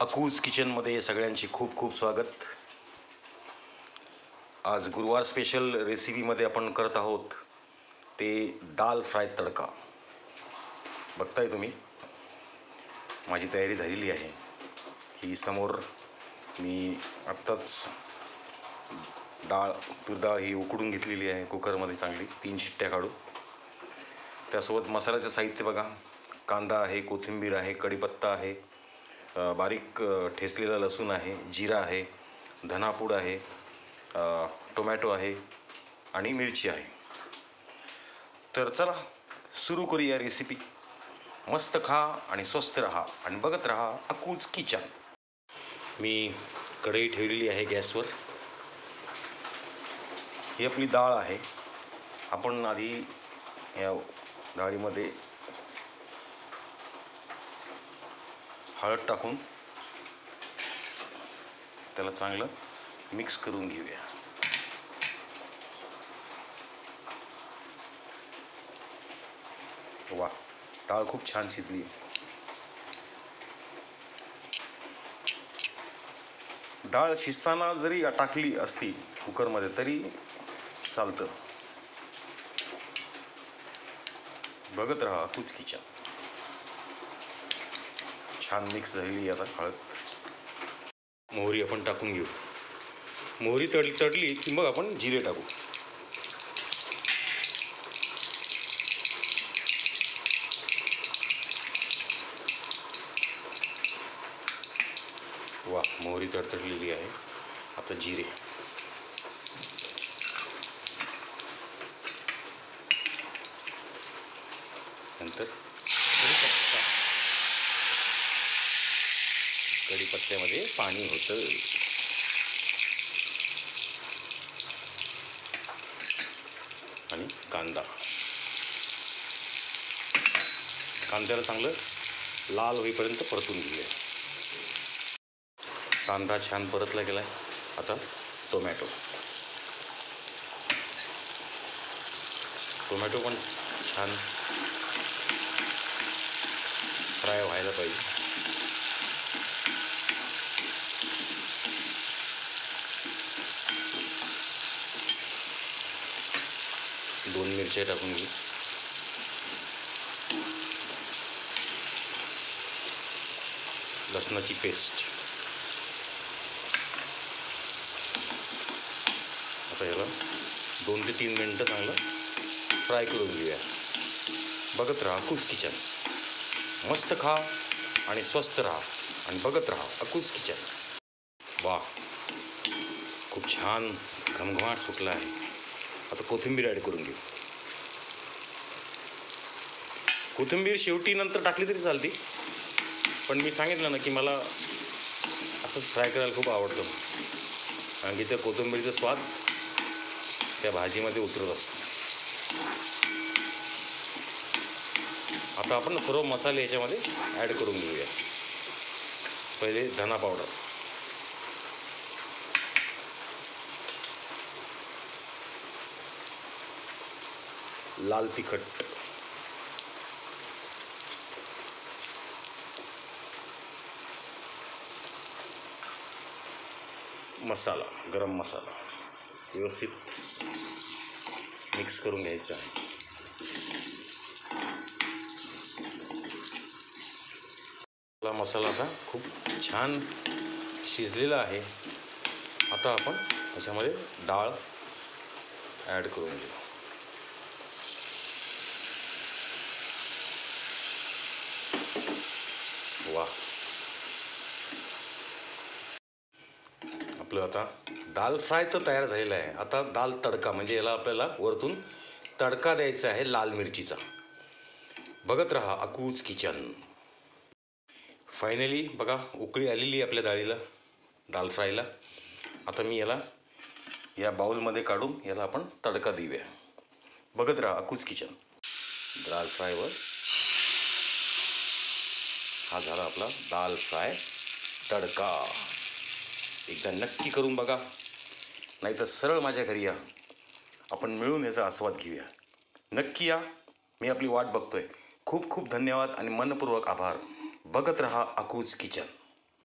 अकूज किचनमध्ये सगळ्यांची खूप खूप स्वागत। आज गुरुवार स्पेशल रेसिपीमध्ये आपण करत आहोत ते दाल फ्राय तडका। बघताय तुम्ही, माझी तयारी झालेली आहे। ही समोर मी आत्ताच तूर डाळ ही उकडून घेतलेली आहे कुकरमध्ये, चांगली 3 शिट्ट्या काढून। त्यासोबत मसाल्याचं साहित्य बघा, कांदा आहे, कोथिंबीर आहे, कढीपत्ता आहे, बारीक ठेचलेला लसूण आहे, जिरा आहे, धनापूड आहे, टोमॅटो आहे आणि मिरची आहे। तर चला सुरू करूया रेसिपी। मस्त खा आणि स्वस्त रहा आणि बघत रहा अकूज किचन। मी कढई ठेवलेली आहे गॅसवर। ही आपली डाळ आहे। आपण आधी या डाळीमध्ये हळद टाकून त्याला चांगलं मिक्स करून घेऊया। वा, डाळ खूप छान शिजली। डाळ शिजताना जरी टाकली असती कुकरमध्ये तरी चालतं। बघत राहा अकूज किचन। छान मिक्स झालेली आता हळद। मोहरी आपण टाकून घेऊ। मोहरी तडली की मग आपण जिरे टाकू। वा, मोहरी तडतडलेली आहे। आता जिरे, नंतर कढीपत्त्यामध्ये पाणी होतं आणि कांद्याला चांगलं लाल होईपर्यंत परतून घेऊया। कांदा छान परतला गेलाय। आता टोमॅटो पण छान फ्राय व्हायला पाहिजे। दोन मिरच्या टाकून घेऊ। लसणाची पेस्ट। आता याला 2 ते 3 मिनिटं चांगलं फ्राय करून घेऊया। बघत राहा अकूज किचन। मस्त खा आणि स्वस्त राहा आणि बघत राहा अकूज किचन। वा, खूप छान घमघमाट सुटला आहे। आता कोथिंबीर ॲड करून घेऊ। कोथिंबीर शेवटी नंतर टाकली तरी चालते, पण मी सांगितलं ना की मला असंच फ्राय करायला खूप आवडतं, कारण की त्या कोथिंबीरीचा स्वाद त्या भाजीमध्ये उतरत असतो। आता आपण सर्व मसाले याच्यामध्ये ॲड करून घेऊया। पहिले धना पावडर, लाल तिखट, मसाला, गरम मसाला व्यवस्थित मिक्स करून घ्यायचं आहे। मसाला आता खूप छान शिजलेला आहे। आता आपण याच्यामध्ये डाळ ॲड करून घेऊ। वा, आपलं आता दाल फ्राय तर तयार झालेला आहे। आता दाल तडका, म्हणजे याला आपल्याला वरतून तडका द्यायचा आहे लाल मिरचीचा। बघत रहा अकूज किचन। फायनली बघा, उकळी आलेली आहे आपल्या डाळीला, दाल फ्रायला। आता मी याला या बाउलमध्ये काढून याला आपण तडका देऊया। बघत रहा अकूज किचन। दाल फ्रायवर हा झाला आपला दाल फ्राय तडका। एकदा नक्की करून बघा, नाहीतर सरळ माझ्या घरी या, आपण मिळून याचा आस्वाद घेऊया। नक्की या, मी आपली वाट बघतोय। खूप खूप धन्यवाद आणि मनपूर्वक आभार। बघत रहा अकूज किचन।